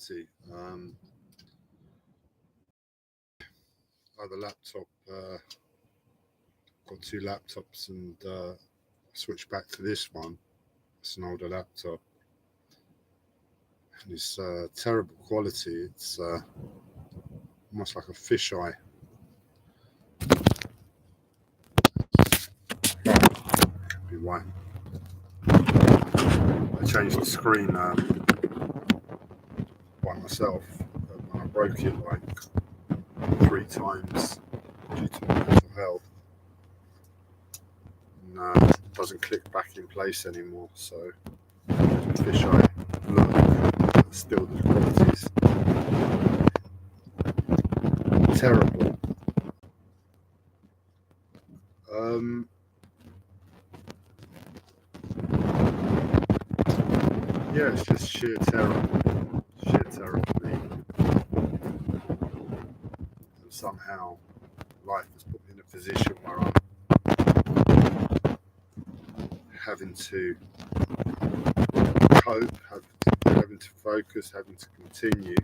quality. The laptop, got two laptops, and switched back to this one. It's an older laptop, and it's terrible quality. It's almost like a fisheye. Be why. I changed the screen by myself when I broke it like 3 times due to my mental health, and it doesn't click back in place anymore. So fisheye look, still the quality's terrible. Yeah, it's just sheer terror for me. And somehow life has put me in a position where I'm having to cope, having to focus, having to continue.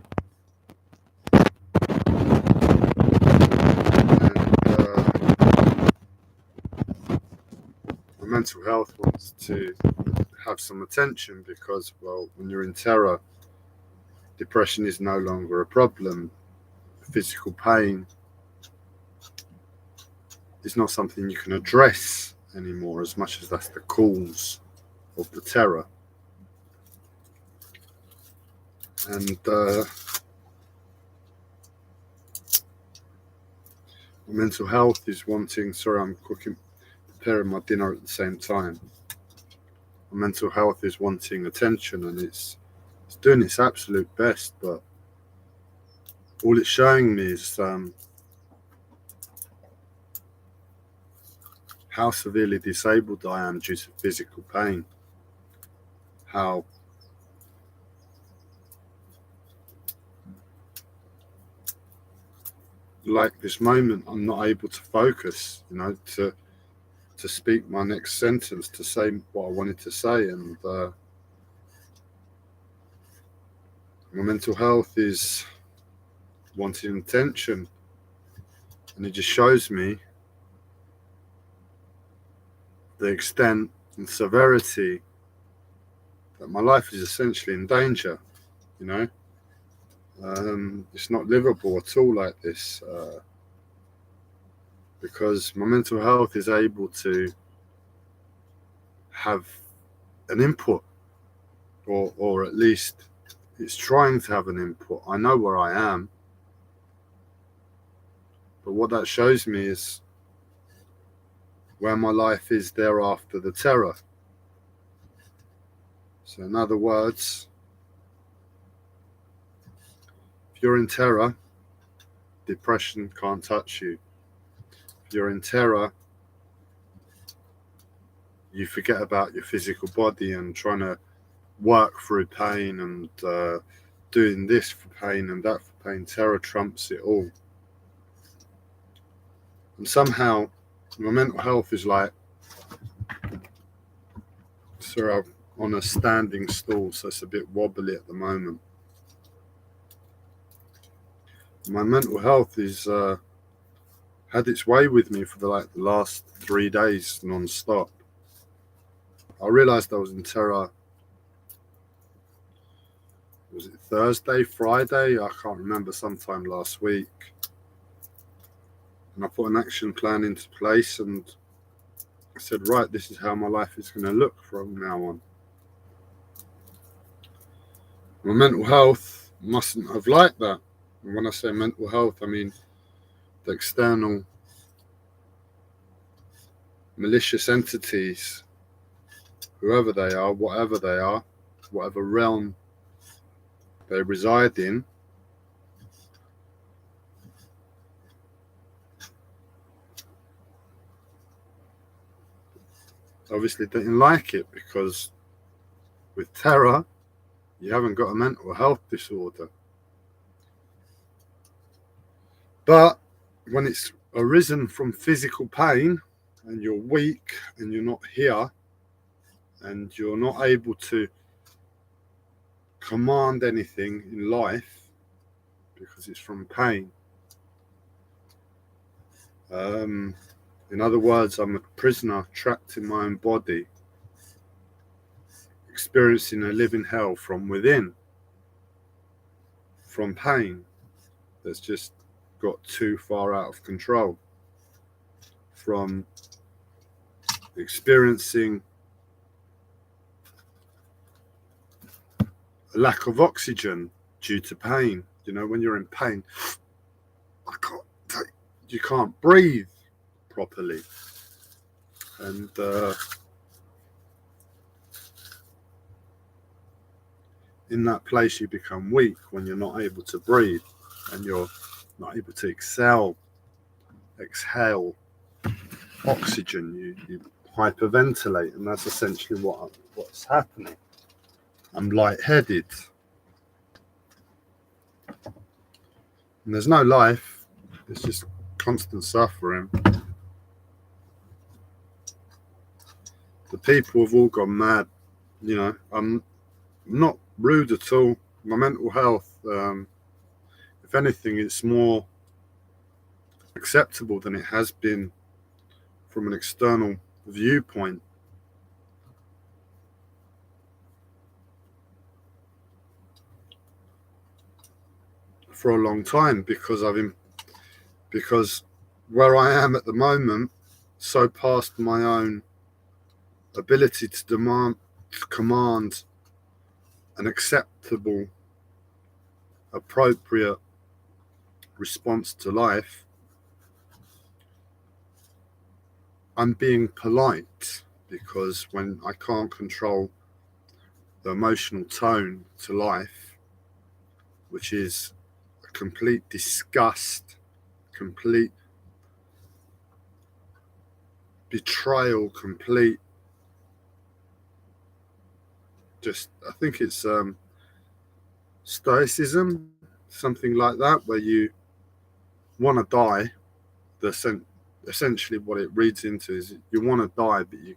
And my mental health wants to have some attention because, well, when you're in terror, depression is no longer a problem. Physical pain is not something you can address anymore, as much as that's the cause of the terror. And my mental health is wanting, sorry, I'm preparing my dinner at the same time. My mental health is wanting attention, and it's doing its absolute best, but all it's showing me is how severely disabled I am due to physical pain. How like this moment I'm not able to focus, to speak my next sentence, to say what I wanted to say, and my mental health is wanting attention, and it just shows me the extent and severity that my life is essentially in danger. It's not livable at all like this, because my mental health is able to have an input, or at least it's trying to have an input. I know where I am, but what that shows me is where my life is thereafter the terror. So in other words, if you're in terror, depression can't touch you. If you're in terror, you forget about your physical body and trying to work through pain and doing this for pain and that for pain. Terror trumps it all. And somehow my mental health is like, sorry, I'm on a standing stool, so it's a bit wobbly at the moment. My mental health is had its way with me for the last 3 days non-stop. I realized I was in terror. Was it Thursday, Friday? I can't remember, sometime last week. And I put an action plan into place, and I said, right, this is how my life is going to look from now on. My mental health mustn't have liked that. And when I say mental health, I mean the external malicious entities, whoever they are, whatever realm they reside in, obviously didn't like it, because with terror, you haven't got a mental health disorder. But when it's arisen from physical pain, and you're weak, and you're not here, and you're not able to command anything in life because it's from pain. In other words, I'm a prisoner trapped in my own body, experiencing a living hell from within, from pain that's just got too far out of control, from experiencing a lack of oxygen due to pain. You know, when you're in pain, you can't breathe properly. And in that place, you become weak when you're not able to breathe and you're not able to exhale oxygen. You hyperventilate, and that's essentially what's happening. I'm lightheaded, and there's no life. It's just constant suffering. The people have all gone mad. You know, I'm not rude at all. My mental health, if anything, it's more acceptable than it has been from an external viewpoint. For a long time, because where I am at the moment, so past my own ability to command an acceptable, appropriate response to life, I'm being polite, because when I can't control the emotional tone to life, which is a complete disgust, complete betrayal, complete I think it's stoicism, something like that, where you want to die. Essentially what it reads into is you want to die, but you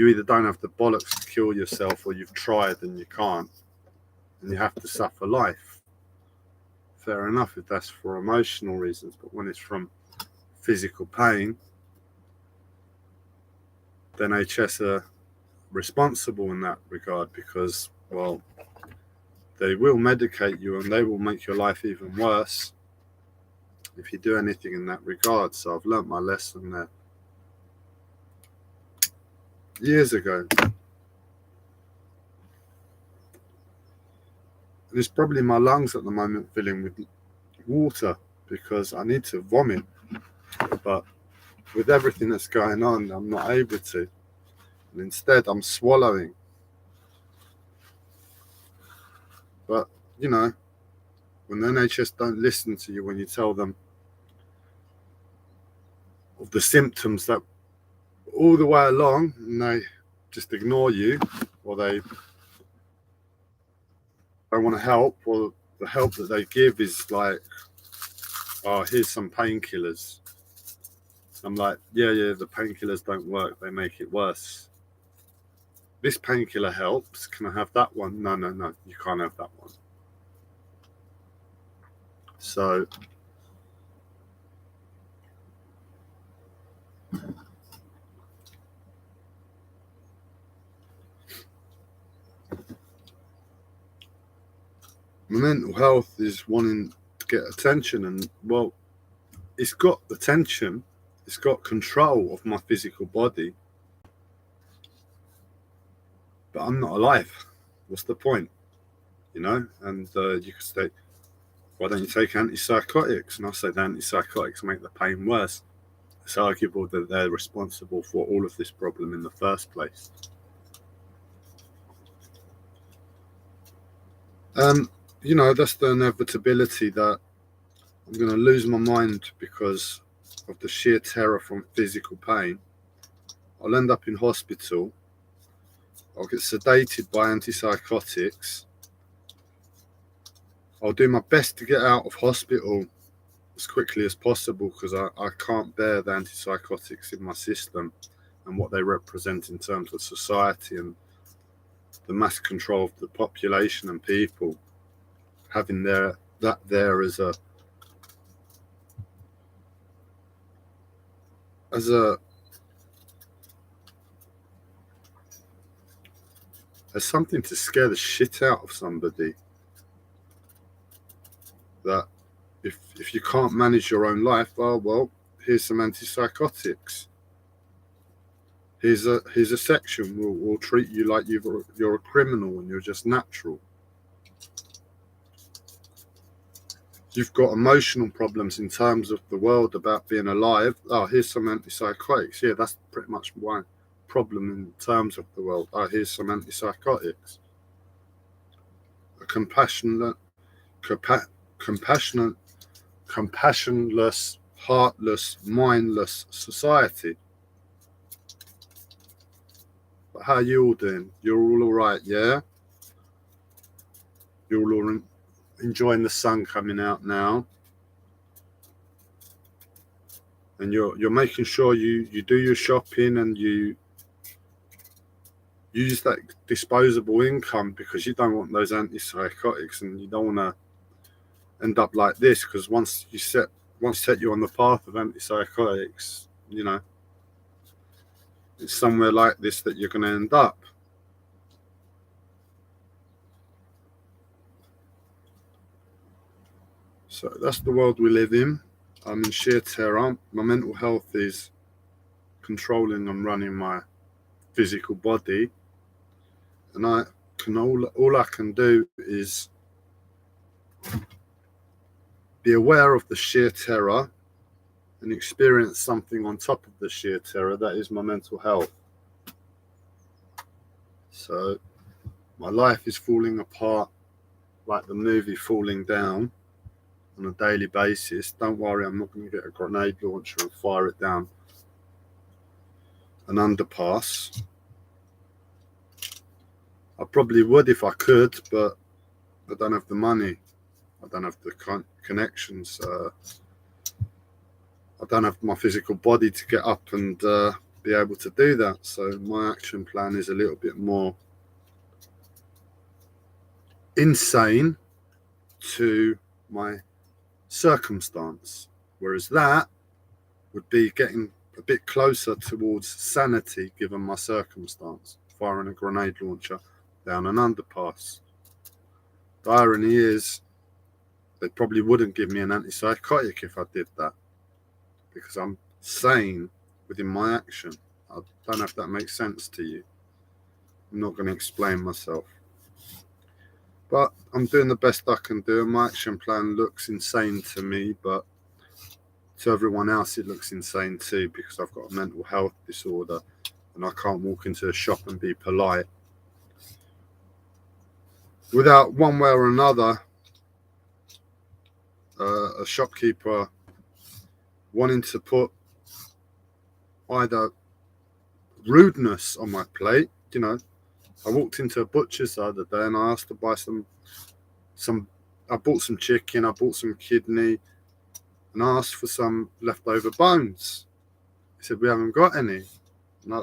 either don't have the bollocks to kill yourself, or you've tried and you can't, and you have to suffer life. Fair enough if that's for emotional reasons, but when it's from physical pain, then NHS are responsible in that regard, because, well, they will medicate you and they will make your life even worse if you do anything in that regard. So I've learnt my lesson there years ago. And it's probably my lungs at the moment filling with water because I need to vomit, but with everything that's going on, I'm not able to, and instead I'm swallowing. But you know, when the NHS don't listen to you when you tell them of the symptoms that all the way along, and they just ignore you, or they don't want to help, or the help that they give is like, oh, here's some painkillers. I'm like, yeah, the painkillers don't work, they make it worse. This painkiller helps, can I have that one? No, you can't have that one. So my mental health is wanting to get attention, and well, it's got attention, it's got control of my physical body, but I'm not alive. What's the point? You know? And you could say, why don't you take antipsychotics? And I'll say the antipsychotics make the pain worse. It's arguable that they're responsible for all of this problem in the first place. You know, that's the inevitability that I'm going to lose my mind because of the sheer terror from physical pain. I'll end up in hospital. I'll get sedated by antipsychotics. I'll do my best to get out of hospital as quickly as possible because I can't bear the antipsychotics in my system and what they represent in terms of society and mass control of the population and people, having that there as something to scare the shit out of somebody. That if you can't manage your own life, well, here's some antipsychotics. Here's a section. We'll treat you like you're a criminal and you're just natural. You've got emotional problems in terms of the world about being alive. Oh, here's some antipsychotics. Yeah, that's pretty much my problem in terms of the world. Oh, here's some antipsychotics. A compassionless, heartless, mindless society. But how are you all doing? You're all right, yeah? You're all enjoying the sun coming out now, and you're making sure you do your shopping and you use that disposable income, because you don't want those antipsychotics and you don't want to end up like this, because once set you on the path of antipsychotics, you know, it's somewhere like this that you're going to end up. So that's the world we live in. I'm in sheer terror. My mental health is controlling and running my physical body, and all I can do is be aware of the sheer terror and experience something on top of the sheer terror. That is my mental health. So my life is falling apart like the movie Falling Down on a daily basis. Don't worry, I'm not going to get a grenade launcher and fire it down an underpass. I probably would if I could, but I don't have the money. I don't have the connections. I don't have my physical body to get up and be able to do that. So my action plan is a little bit more insane to my circumstance, whereas that would be getting a bit closer towards sanity given my circumstance, firing a grenade launcher down an underpass. The irony is they probably wouldn't give me an antipsychotic if I did that, because I'm sane within my action. I don't know if that makes sense to you. I'm not going to explain myself, but I'm doing the best I can do. My action plan looks insane to me, but to everyone else it looks insane too, because I've got a mental health disorder and I can't walk into a shop and be polite without, one way or another, a shopkeeper wanting to put either rudeness on my plate. You know, I walked into a butcher's the other day and I asked to buy some I bought some chicken, I bought some kidney, and I asked for some leftover bones. He said, we haven't got any. And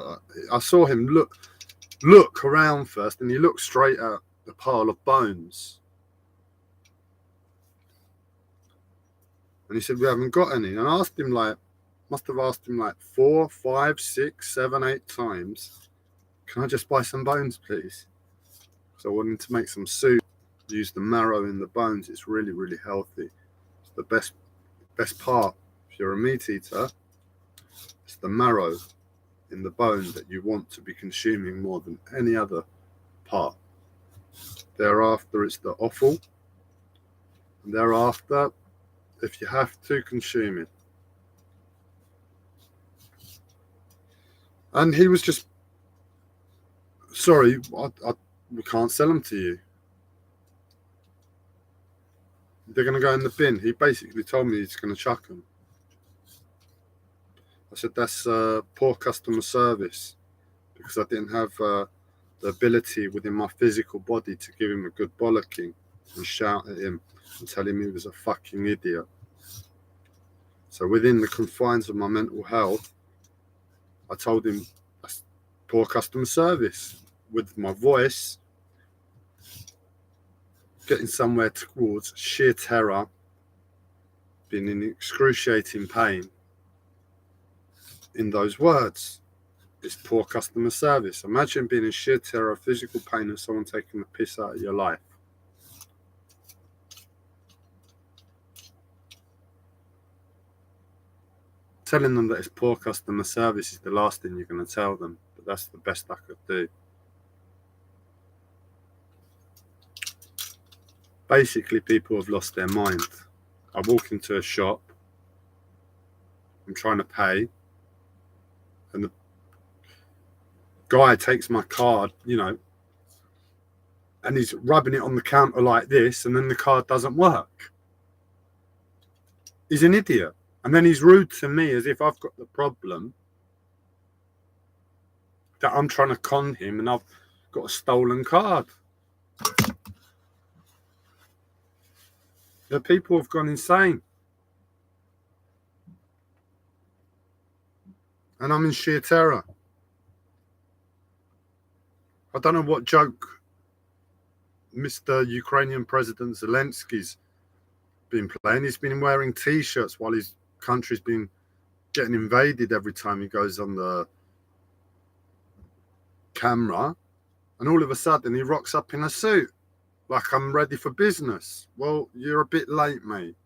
I saw him look around first, and he looked straight at the pile of bones. And he said, we haven't got any. And I asked him, must have asked him 4, 5, 6, 7, 8 times, can I just buy some bones, please? So I wanted to make some soup, use the marrow in the bones. It's really, really healthy. It's the best part. If you're a meat eater, it's the marrow in the bone that you want to be consuming more than any other part. Thereafter, it's the offal. And thereafter, if you have to, consume it. And he was just, sorry, we can't sell them to you. They're going to go in the bin. He basically told me he's going to chuck them. I said, that's poor customer service, because I didn't have the ability within my physical body to give him a good bollocking and shout at him and tell him he was a fucking idiot. So within the confines of my mental health, I told him that's poor customer service with my voice getting somewhere towards sheer terror, being in excruciating pain in those words. It's poor customer service. Imagine being in sheer terror, physical pain, and someone taking the piss out of your life. Telling them that it's poor customer service is the last thing you're going to tell them, but that's the best I could do. Basically, people have lost their mind. I walk into a shop, I'm trying to pay, and the guy takes my card, and he's rubbing it on the counter like this, and then the card doesn't work. He's an idiot. And then he's rude to me as if I've got the problem, that I'm trying to con him and I've got a stolen card. The people have gone insane. And I'm in sheer terror. I don't know what joke Mr. Ukrainian President Zelensky's been playing. He's been wearing T-shirts while his country's been getting invaded every time he goes on the camera. And all of a sudden he rocks up in a suit like I'm ready for business. Well, you're a bit late, mate.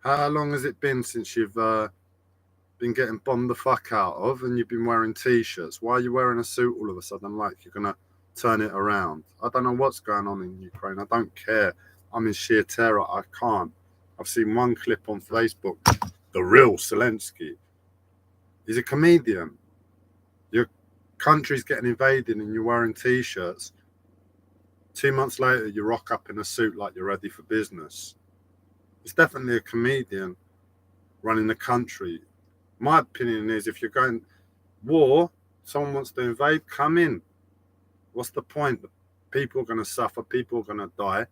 How long has it been since you've been getting bombed the fuck out of and you've been wearing T-shirts? Why are you wearing a suit all of a sudden like you're going to turn it around? I don't know what's going on in Ukraine. I don't care. I'm in sheer terror. I can't. I've seen one clip on Facebook. The real Zelensky. He's a comedian. Your country's getting invaded and you're wearing T-shirts. 2 months later, you rock up in a suit like you're ready for business. It's definitely a comedian running the country. My opinion is, if you're going war, someone wants to invade, come in. What's the point? People are going to suffer. People are going to die.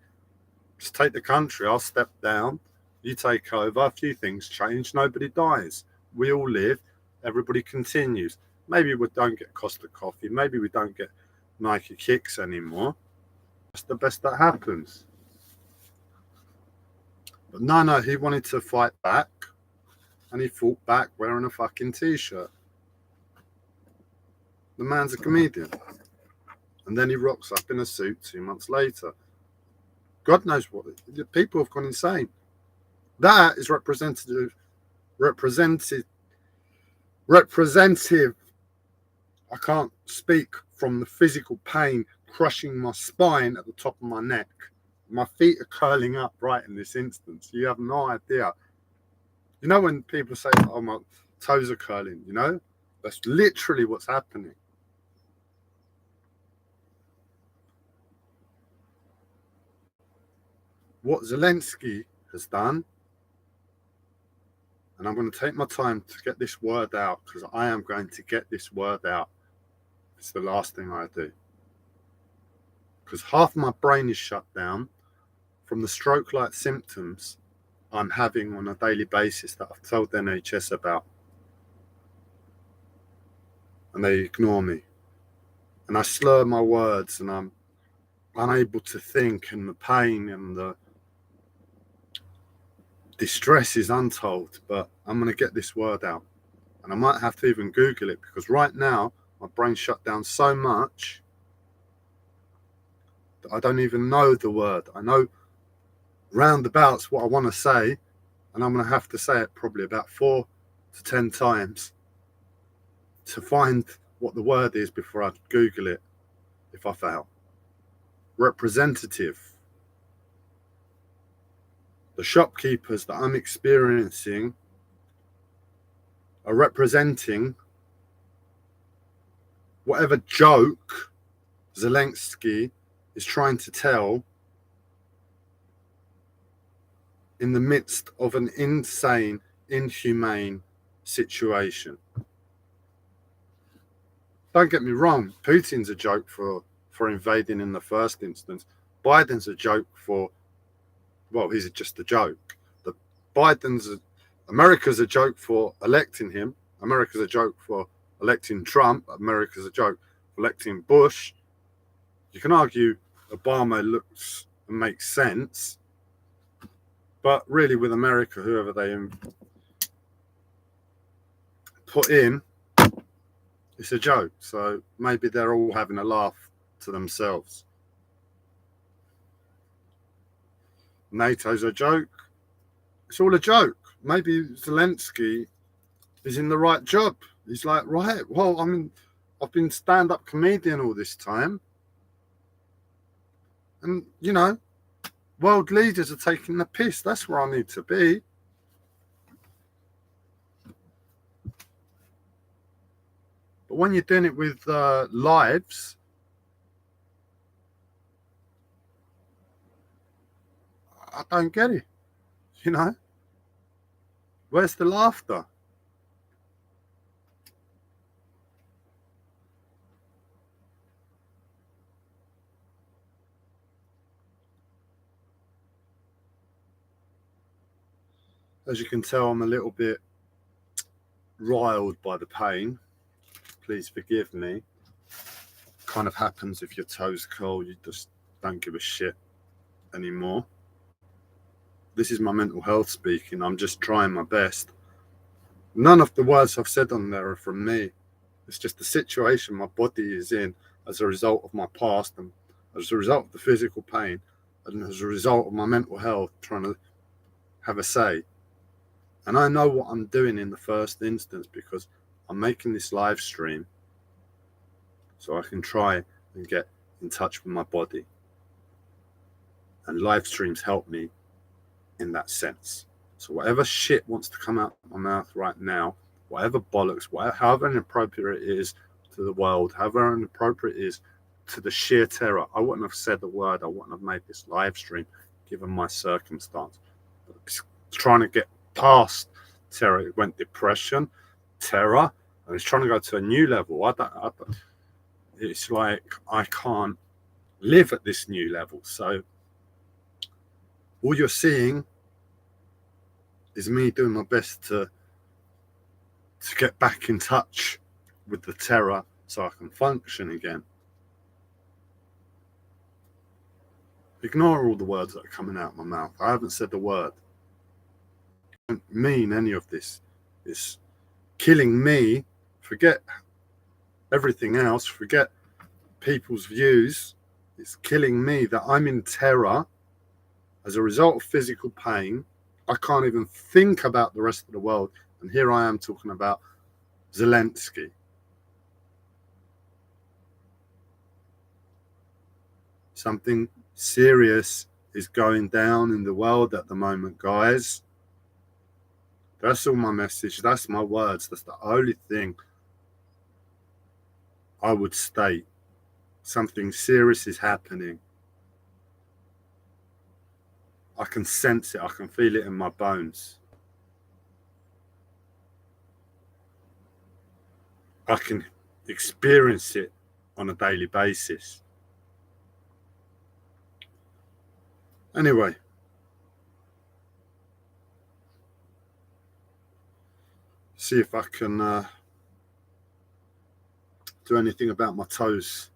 Just take the country. I'll step down. You take over. A few things change. Nobody dies. We all live. Everybody continues. Maybe we don't get Costa Coffee. Maybe we don't get Nike Kicks anymore. That's the best that happens. But no, he wanted to fight back. And he fought back wearing a fucking T-shirt. The man's a comedian. And then he rocks up in a suit 2 months later. God knows what. The people have gone insane. That is representative. I can't speak from the physical pain crushing my spine at the top of my neck. My feet are curling up right in this instance. You have no idea. You know when people say, oh, my toes are curling, That's literally what's happening. What Zelensky has done, and I'm going to take my time to get this word out, because I am going to get this word out. It's the last thing I do. Because half my brain is shut down from the stroke-like symptoms I'm having on a daily basis that I've told the NHS about. And they ignore me. And I slur my words and I'm unable to think, and the pain and the distress is untold. But I'm going to get this word out. And I might have to even Google it, because right now my brain's shut down so much that I don't even know the word. I know roundabouts what I want to say, and I'm going to have to say it probably about 4 to 10 times to find what the word is before I Google it if I fail. Representative. The shopkeepers that I'm experiencing are representing whatever joke Zelensky is trying to tell in the midst of an insane, inhumane situation. Don't get me wrong, Putin's a joke for invading in the first instance. Biden's a joke for, well, he's just a joke. America's a joke for electing him. America's a joke for electing Trump. America's a joke for electing Bush. You can argue Obama looks and makes sense. But really, with America, whoever they put in, it's a joke. So maybe they're all having a laugh to themselves. NATO's a joke. It's all a joke. Maybe Zelensky is in the right job. He's like, right, well, I mean, I've been stand-up comedian all this time. And, you know, world leaders are taking the piss. That's where I need to be. But when you're doing it with lives, I don't get it. You know, where's the laughter? As you can tell, I'm a little bit riled by the pain. Please forgive me. Kind of happens if your toes curl, you just don't give a shit anymore. This is my mental health speaking. I'm just trying my best. None of the words I've said on there are from me. It's just the situation my body is in as a result of my past and as a result of the physical pain and as a result of my mental health trying to have a say. And I know what I'm doing in the first instance because I'm making this live stream so I can try and get in touch with my body. And live streams help me in that sense. So whatever shit wants to come out of my mouth right now, whatever bollocks, however inappropriate it is to the world, however inappropriate it is to the sheer terror, I wouldn't have said the word, I wouldn't have made this live stream given my circumstance. It's trying to get past terror. It went depression, terror, and it's trying to go to a new level. It's like I can't live at this new level. So all you're seeing is me doing my best to get back in touch with the terror so I can function again. Ignore all the words that are coming out of my mouth. I haven't said a word. I don't mean any of this. It's killing me. Forget everything else. Forget people's views. It's killing me that I'm in terror as a result of physical pain. I can't even think about the rest of the world. And here I am talking about Zelensky. Something serious is going down in the world at the moment, guys. That's all my message. That's my words. That's the only thing I would state. Something serious is happening. I can sense it. I can feel it in my bones. I can experience it on a daily basis. Anyway, see if I can do anything about my toes.